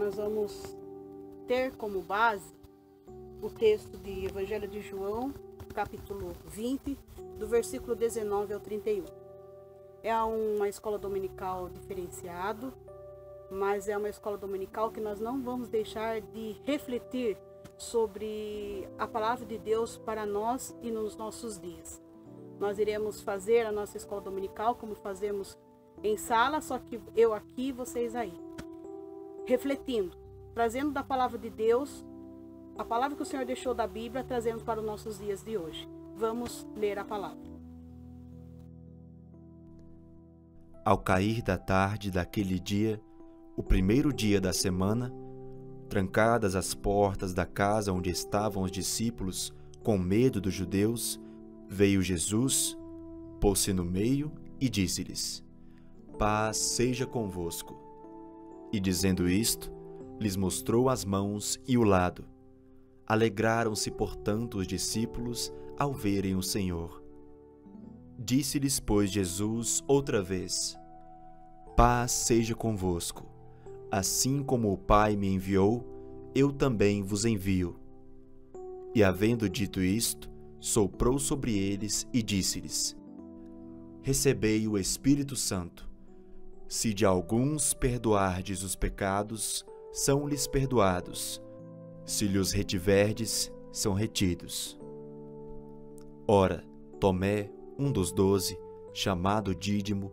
nós vamos ter como base o texto de Evangelho de João, capítulo 20, do versículo 19 ao 31. É uma escola dominical diferenciada, mas é uma escola dominical que nós não vamos deixar de refletir sobre a palavra de Deus para nós e nos nossos dias. Nós iremos fazer a nossa escola dominical como fazemos em sala, só que eu aqui e vocês aí. Refletindo, trazendo da palavra de Deus, a palavra que o Senhor deixou da Bíblia, trazendo para os nossos dias de hoje. Vamos ler a palavra. Ao cair da tarde daquele dia, o primeiro dia da semana, trancadas as portas da casa onde estavam os discípulos, com medo dos judeus, veio Jesus, pôs-se no meio e disse-lhes: Paz seja convosco. E dizendo isto, lhes mostrou as mãos e o lado. Alegraram-se, portanto, os discípulos ao verem o Senhor. Disse-lhes, pois, Jesus outra vez: Paz seja convosco. Assim como o Pai me enviou, eu também vos envio. E havendo dito isto, soprou sobre eles e disse-lhes: Recebei o Espírito Santo. Se de alguns perdoardes os pecados, são-lhes perdoados. Se lhes retiverdes, são retidos. Ora, Tomé, um dos 12, chamado Dídimo,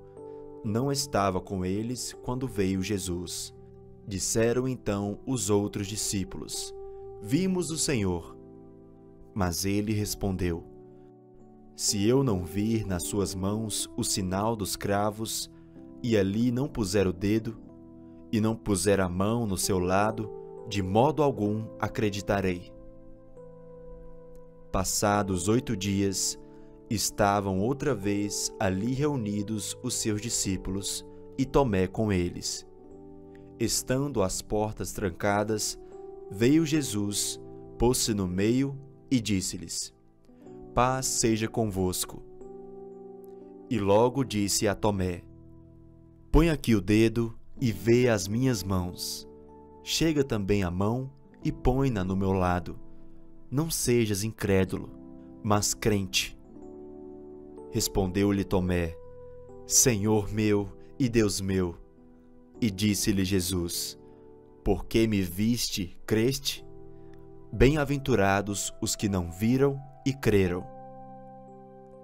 não estava com eles quando veio Jesus. Disseram então os outros discípulos: Vimos o Senhor. Mas ele respondeu: Se eu não vir nas suas mãos o sinal dos cravos, e ali não puser o dedo, e não puser a mão no seu lado, de modo algum acreditarei. Passados 8 dias, estavam outra vez ali reunidos os seus discípulos, e Tomé com eles. Estando as portas trancadas, veio Jesus, pôs-se no meio e disse-lhes: Paz seja convosco. E logo disse a Tomé: Põe aqui o dedo e vê as minhas mãos. Chega também a mão e põe-na no meu lado. Não sejas incrédulo, mas crente. Respondeu-lhe Tomé: Senhor meu e Deus meu. E disse-lhe Jesus: Porque me viste, creste? Bem-aventurados os que não viram e creram.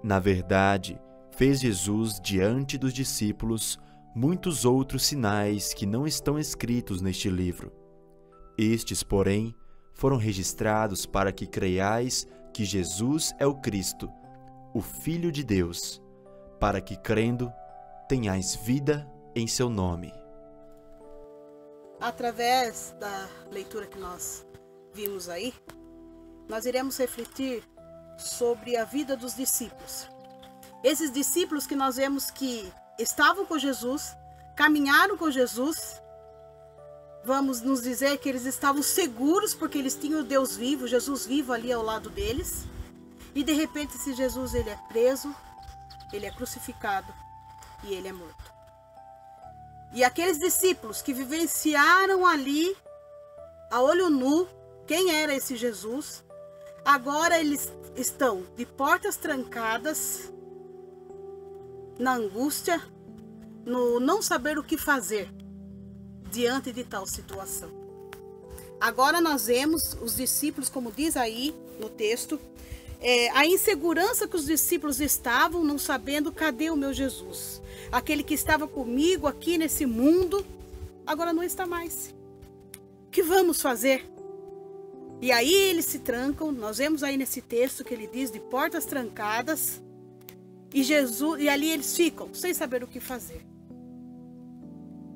Na verdade, fez Jesus diante dos discípulos muitos outros sinais que não estão escritos neste livro. Estes, porém, foram registrados para que creiais que Jesus é o Cristo, o Filho de Deus, para que, crendo, tenhais vida em seu nome. Através da leitura que nós vimos aí, nós iremos refletir sobre a vida dos discípulos. Esses discípulos que nós vemos que estavam com Jesus, caminharam com Jesus, vamos nos dizer que eles estavam seguros porque eles tinham o Deus vivo, Jesus vivo ali ao lado deles. E de repente esse Jesus, ele é preso, ele é crucificado e ele é morto. E aqueles discípulos que vivenciaram ali, a olho nu, quem era esse Jesus, agora eles estão de portas trancadas, na angústia, no não saber o que fazer diante de tal situação. Agora nós vemos os discípulos, como diz aí no texto, a insegurança que os discípulos estavam, não sabendo cadê o meu Jesus. Aquele que estava comigo aqui nesse mundo, agora não está mais. O que vamos fazer? E aí eles se trancam, nós vemos aí nesse texto que ele diz de portas trancadas, e ali eles ficam, sem saber o que fazer.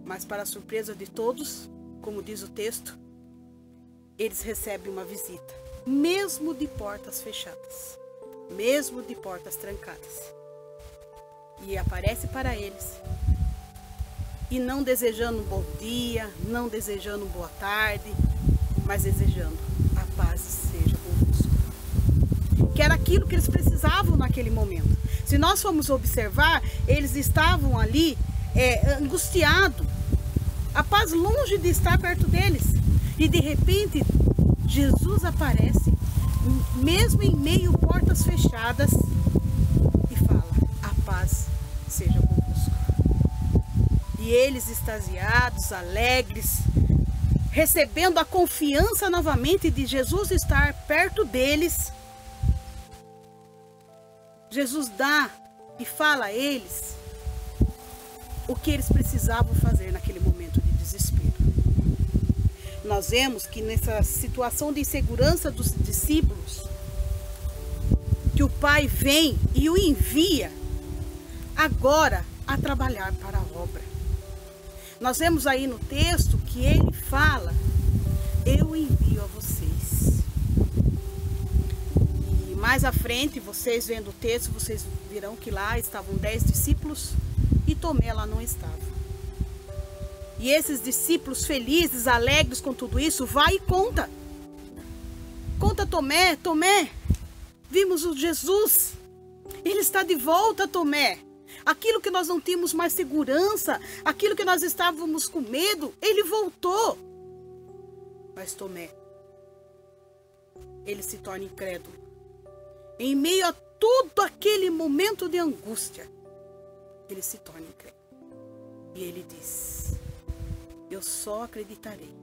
Mas para a surpresa de todos, como diz o texto, eles recebem uma visita, mesmo de portas fechadas, mesmo de portas trancadas. E aparece para eles, e não desejando um bom dia, não desejando uma boa tarde, mas desejando a paz seja convosco. Que era aquilo que eles precisavam naquele momento. Se nós formos observar, eles estavam ali angustiados, A paz longe de estar perto deles. E de repente, Jesus aparece, mesmo em meio a portas fechadas, e fala: a paz seja convosco. E eles, extasiados, alegres, recebendo a confiança novamente de Jesus estar perto deles, Jesus dá e fala a eles o que eles precisavam fazer naquele momento de desespero. Nós vemos que nessa situação de insegurança dos discípulos, que o Pai vem e o envia agora a trabalhar para a obra. Nós vemos aí no texto que ele fala: eu envio a vocês. E mais à frente, vocês vendo o texto, vocês verão que lá estavam 10 discípulos e Tomé lá não estava. E esses discípulos felizes, alegres com tudo isso, vai e conta. Conta Tomé: Tomé, vimos o Jesus. Ele está de volta, Tomé. Aquilo que nós não tínhamos mais segurança, aquilo que nós estávamos com medo, ele voltou. Mas Tomé, ele se torna incrédulo. Em meio a todo aquele momento de angústia, ele se torna incrédulo. E ele diz: eu só acreditarei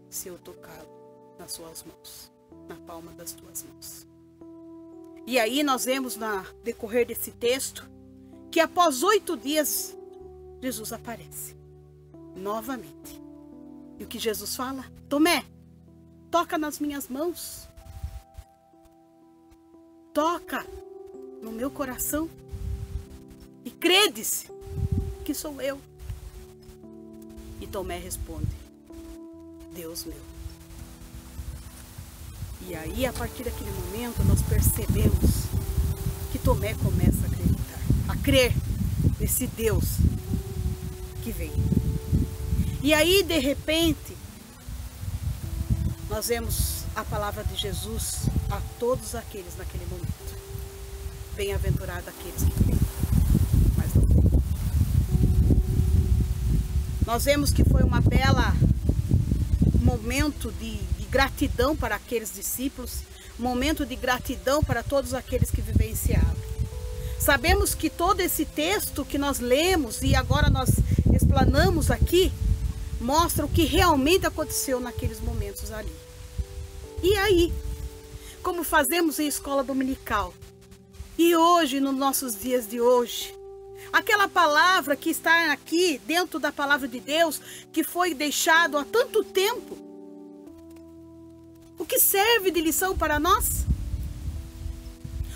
se eu tocá-lo nas suas mãos, na palma das tuas mãos. E aí nós vemos no decorrer desse texto que após 8 dias, Jesus aparece novamente. E o que Jesus fala? Tomé, toca nas minhas mãos. Toca no meu coração. E credes que sou eu. E Tomé responde: Deus meu. E aí, a partir daquele momento, nós percebemos que Tomé começa a acreditar, a crer nesse Deus que vem. E aí, de repente, nós vemos a palavra de Jesus a todos aqueles naquele momento: bem-aventurado aqueles que creem, mas não creem. Nós vemos que foi uma bela momento de gratidão para aqueles discípulos, momento de gratidão para todos aqueles que vivenciaram. Sabemos que todo esse texto que nós lemos e agora nós explanamos aqui, mostra o que realmente aconteceu naqueles momentos ali. E aí, como fazemos em escola dominical, e hoje, nos nossos dias de hoje, aquela palavra que está aqui dentro da palavra de Deus, que foi deixado há tanto tempo, o que serve de lição para nós?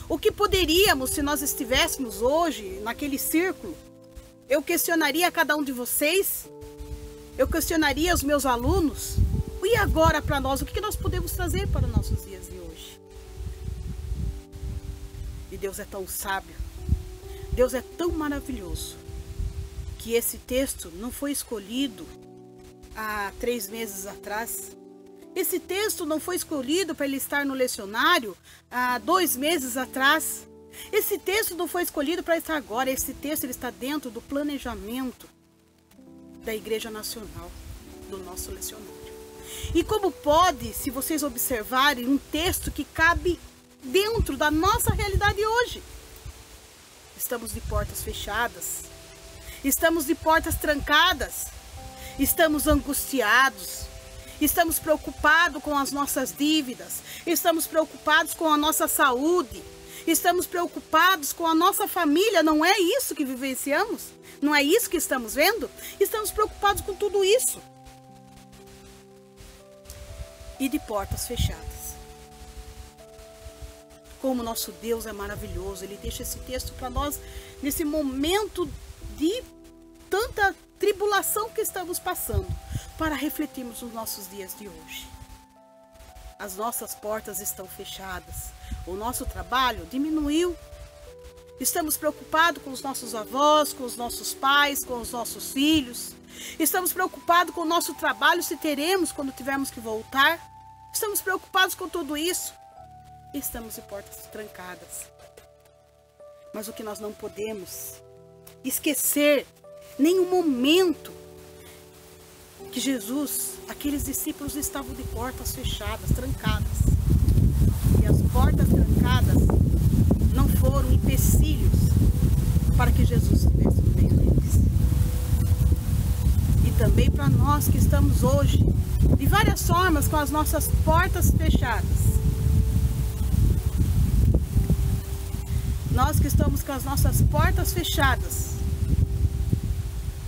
O que poderíamos, se nós estivéssemos hoje naquele círculo, eu questionaria a cada um de vocês, eu questionaria os meus alunos, e agora para nós, o que nós podemos trazer para os nossos dias de hoje? E Deus é tão sábio, Deus é tão maravilhoso, que esse texto não foi escolhido há 3 meses atrás. Esse texto não foi escolhido para ele estar no lecionário há 2 meses atrás. Esse texto não foi escolhido para estar agora. Esse texto ele está dentro do planejamento da Igreja Nacional, do nosso lecionário. E como pode, se vocês observarem, um texto que cabe dentro da nossa realidade hoje? Estamos de portas fechadas, estamos de portas trancadas, estamos angustiados, estamos preocupados com as nossas dívidas, estamos preocupados com a nossa saúde, estamos preocupados com a nossa família. Não é isso que vivenciamos? Não é isso que estamos vendo? Estamos preocupados com tudo isso. E de portas fechadas. Como nosso Deus é maravilhoso, Ele deixa esse texto para nós nesse momento de tanta tribulação que estamos passando, para refletirmos nos nossos dias de hoje. As nossas portas estão fechadas, o nosso trabalho diminuiu, estamos preocupados com os nossos avós, com os nossos pais, com os nossos filhos, estamos preocupados com o nosso trabalho, se teremos quando tivermos que voltar, estamos preocupados com tudo isso, estamos de portas trancadas. Mas o que nós não podemos esquecer, nenhum momento, que Jesus, aqueles discípulos estavam de portas fechadas, trancadas. E as portas trancadas não foram empecilhos para que Jesus estivesse no meio deles. E também para nós que estamos hoje, de várias formas, com as nossas portas fechadas. Nós que estamos com as nossas portas fechadas,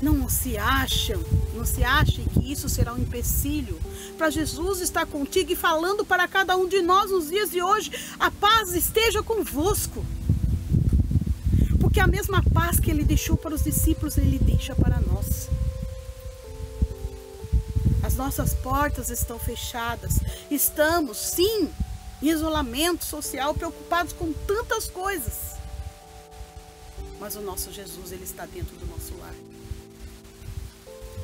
não se achem que isso será um empecilho para Jesus estar contigo e falando para cada um de nós nos dias de hoje: a paz esteja convosco. Porque a mesma paz que ele deixou para os discípulos, ele deixa para nós. As nossas portas estão fechadas. Estamos, sim, em isolamento social, preocupados com tantas coisas. Mas o nosso Jesus, ele está dentro do nosso lar.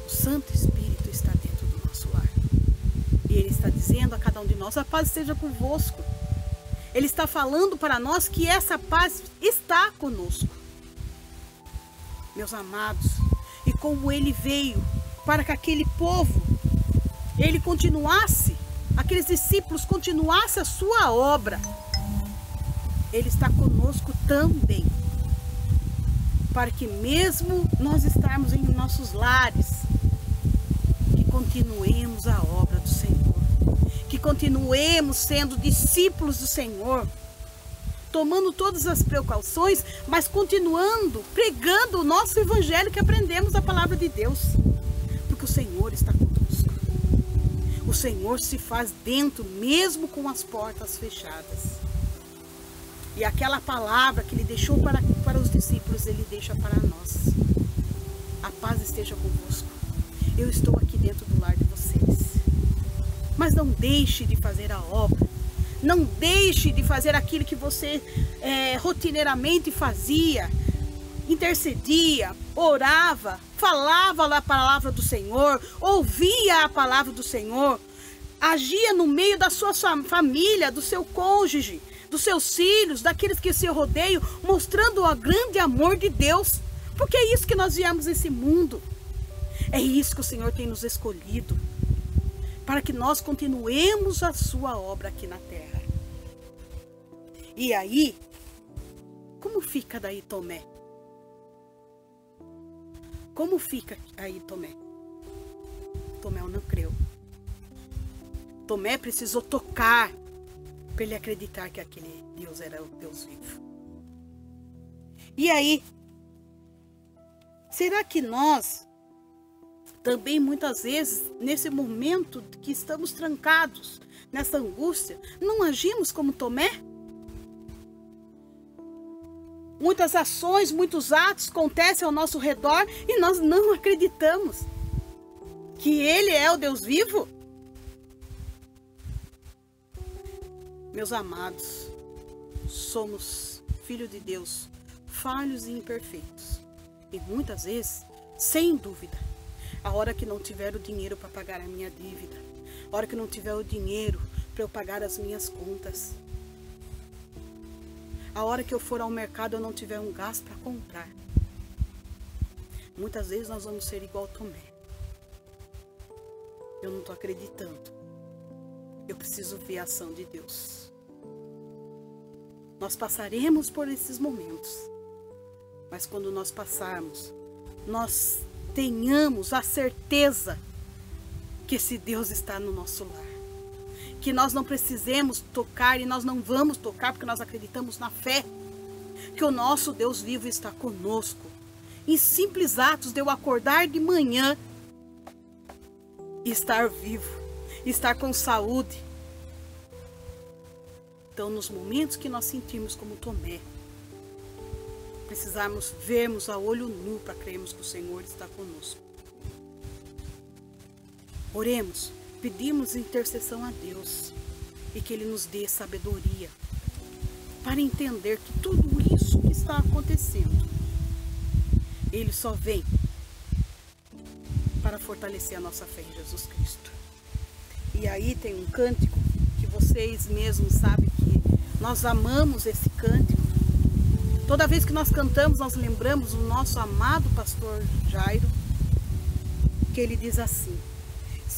O Santo Espírito está dentro do nosso lar. E ele está dizendo a cada um de nós: a paz esteja convosco. Ele está falando para nós que essa paz está conosco. Meus amados, e como ele veio para que aquele povo, ele continuasse, aqueles discípulos continuassem a sua obra, ele está conosco também. Para que mesmo nós estarmos em nossos lares, que continuemos a obra do Senhor, que continuemos sendo discípulos do Senhor, tomando todas as precauções, mas continuando pregando o nosso evangelho que aprendemos da palavra de Deus, porque o Senhor está conosco. O Senhor se faz dentro, mesmo com as portas fechadas. E aquela palavra que ele deixou para os discípulos, ele deixa para nós. A paz esteja convosco. Eu estou aqui dentro do lar de vocês. Mas não deixe de fazer a obra. Não deixe de fazer aquilo que você rotineiramente fazia. Intercedia, orava, falava a palavra do Senhor, ouvia a palavra do Senhor, agia no meio da sua família, do seu cônjuge, dos seus filhos, daqueles que se rodeiam, mostrando o grande amor de Deus. Porque é isso que nós viemos nesse mundo. É isso que o Senhor tem nos escolhido, para que nós continuemos a sua obra aqui na terra. E aí, como fica daí Tomé? Como fica aí Tomé? Tomé não creu. Tomé precisou tocar para ele acreditar que aquele Deus era o Deus vivo. E aí, será que nós também muitas vezes, nesse momento que estamos trancados, nessa angústia, não agimos como Tomé? Muitas ações, muitos atos acontecem ao nosso redor e nós não acreditamos que Ele é o Deus vivo? Meus amados, somos filhos de Deus, falhos e imperfeitos. E muitas vezes, sem dúvida, a hora que não tiver o dinheiro para pagar a minha dívida, a hora que não tiver o dinheiro para eu pagar as minhas contas, a hora que eu for ao mercado eu não tiver um gás para comprar, muitas vezes nós vamos ser igual Tomé. Eu não estou acreditando. Eu preciso ver a ação de Deus. Nós passaremos por esses momentos, mas quando nós passarmos, nós tenhamos a certeza que esse Deus está no nosso lar. Que nós não precisemos tocar e nós não vamos tocar porque nós acreditamos na fé. Que o nosso Deus vivo está conosco. Em simples atos de eu acordar de manhã e estar vivo, estar com saúde. Então, nos momentos que nós sentimos como Tomé, precisamos vermos a olho nu para crermos que o Senhor está conosco. Oremos, pedimos intercessão a Deus e que Ele nos dê sabedoria para entender que tudo isso que está acontecendo, Ele só vem para fortalecer a nossa fé em Jesus Cristo. E aí tem um cântico que vocês mesmos sabem que nós amamos esse cântico. Toda vez que nós cantamos, nós lembramos o nosso amado pastor Jairo, que ele diz assim: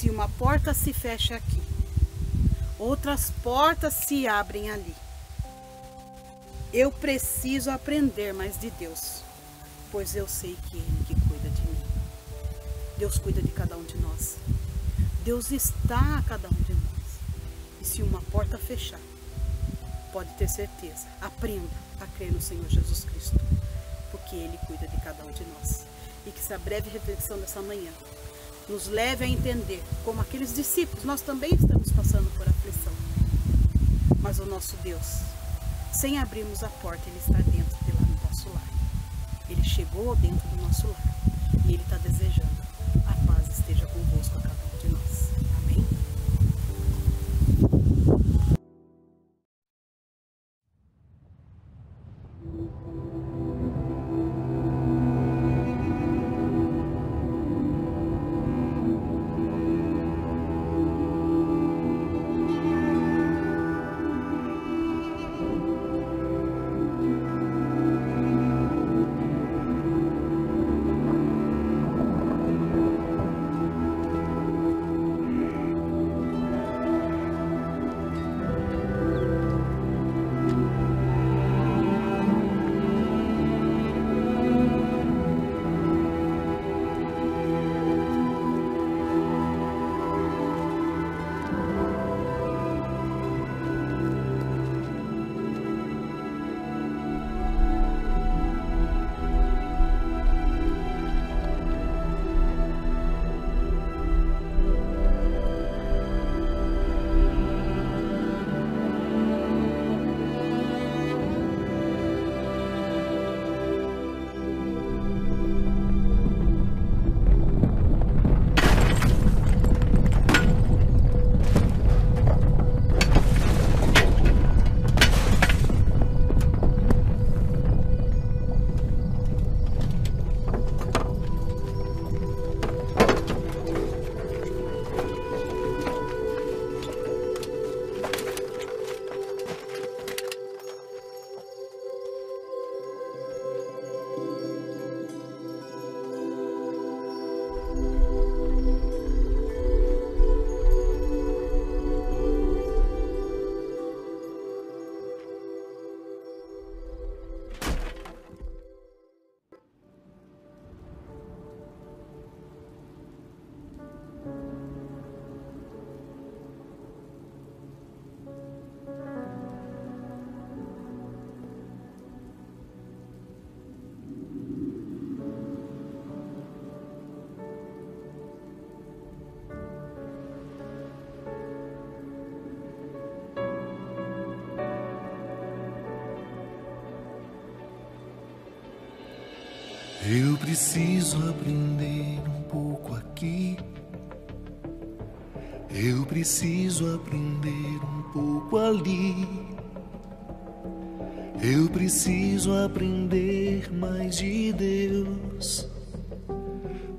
se uma porta se fecha aqui, outras portas se abrem ali. Eu preciso aprender mais de Deus, pois eu sei que Ele que cuida de mim. Deus cuida de cada um de nós. Deus está a cada um de nós. E se uma porta fechar, pode ter certeza, aprenda a crer no Senhor Jesus Cristo, porque Ele cuida de cada um de nós. E que essa breve reflexão dessa manhã nos leve a entender, como aqueles discípulos, nós também estamos passando por aflição. Mas o nosso Deus, sem abrirmos a porta, Ele está dentro de lá no nosso lar. Ele chegou dentro do nosso lar e Ele está desejando a paz esteja convosco a cada um de nós. Amém? Eu preciso aprender um pouco aqui. Eu preciso aprender um pouco ali. Eu preciso aprender mais de Deus,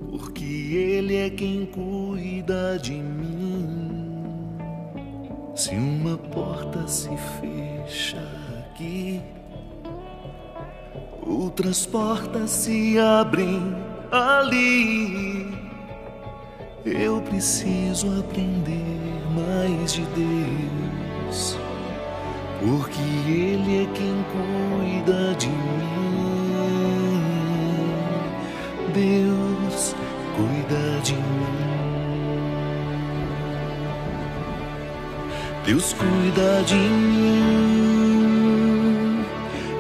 porque Ele é quem cuida de mim. Se uma porta se fecha aqui, outras portas se abrem ali. Eu preciso aprender mais de Deus, porque Ele é quem cuida de mim. Deus cuida de mim. Deus cuida de mim.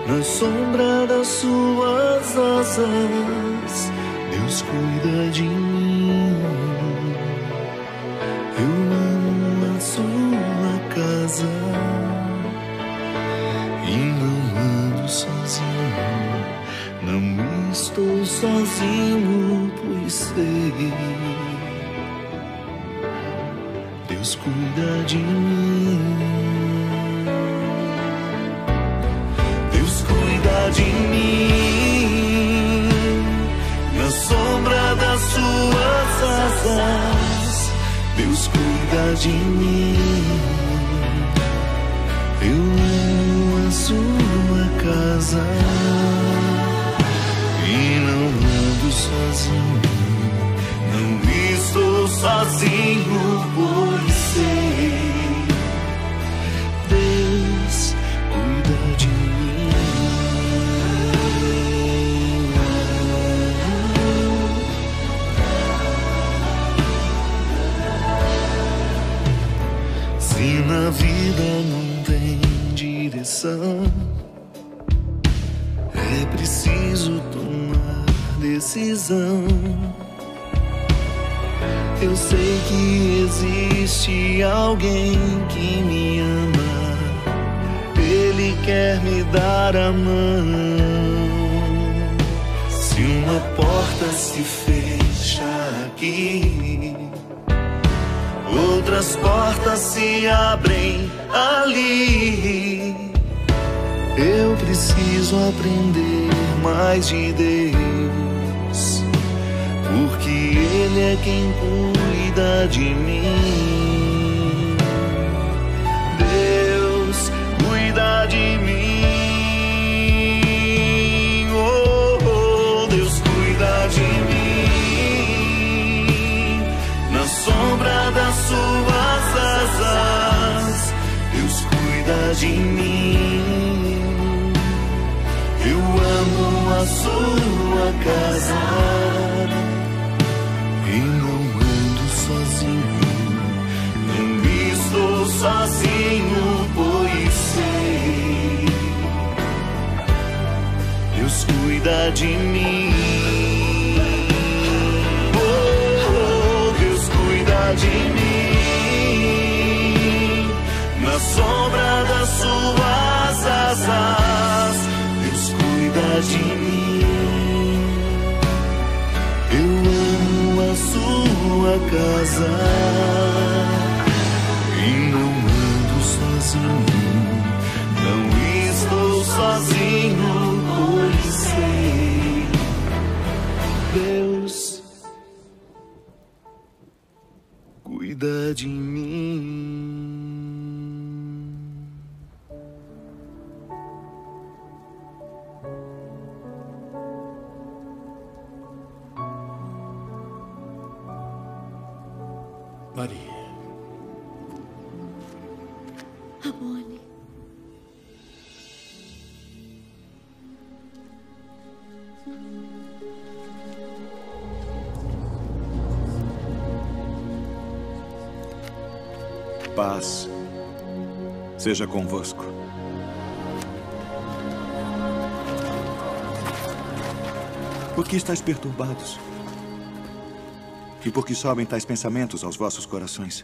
Na sombra das suas asas, Deus cuida de mim. Eu amo a sua casa e não ando sozinho. Não estou sozinho, pois sei. Deus cuida de mim. Deus cuida de mim. Na sombra das suas asas, Deus cuida de mim. Eu amo a sua casa e não ando sozinho. Não estou sozinho, pois sei, Deus cuida de mim. Se na vida não tem direção, é preciso tomar decisão. Eu sei que existe alguém que me ama, Ele quer me dar a mão. Se uma porta se fecha aqui, outras portas se abrem ali. Eu preciso aprender mais de Deus, porque Ele é quem cuida de mim. Deus cuida de mim. Oh, oh, Deus cuida de mim. Na sombra das suas asas, Deus cuida de mim. Eu amo a sua casa e não ando sozinho, não estou sozinho, pois sei, Deus cuida de mim. Oh, Deus cuida de mim. Na sombra das suas asas, Deus cuida de mim. Eu amo a sua casa e não ando sozinho, não estou sozinho, pois sei, Deus cuida de mim. Maria. Ramone. Paz seja convosco. Por que estáis perturbados? E por que sobem tais pensamentos aos vossos corações?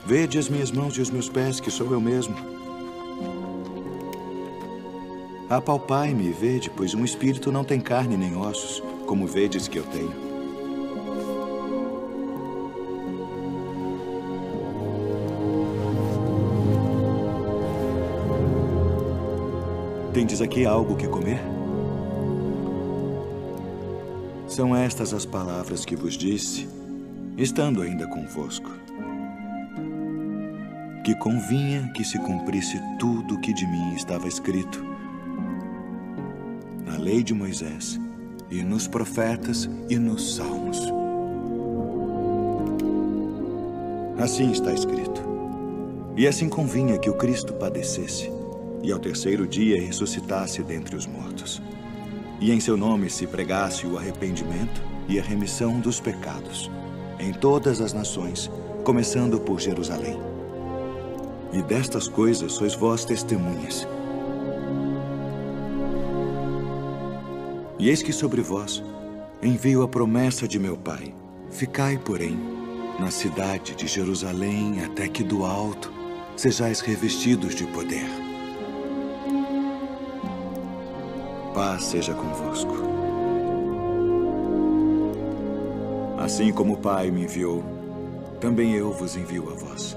Vede as minhas mãos e os meus pés, que sou eu mesmo. Apalpai-me e vede, pois um espírito não tem carne nem ossos, como vedes que eu tenho. Tendes aqui algo que comer? São estas as palavras que vos disse, estando ainda convosco, que convinha que se cumprisse tudo o que de mim estava escrito na lei de Moisés, e nos profetas e nos salmos. Assim está escrito. E assim convinha que o Cristo padecesse, e ao terceiro dia ressuscitasse dentre os mortos. E em seu nome se pregasse o arrependimento e a remissão dos pecados em todas as nações, começando por Jerusalém. E destas coisas sois vós testemunhas. E eis que sobre vós envio a promessa de meu Pai. Ficai, porém, na cidade de Jerusalém, até que do alto sejais revestidos de poder. Paz seja convosco. Assim como o Pai me enviou, também eu vos envio a vós.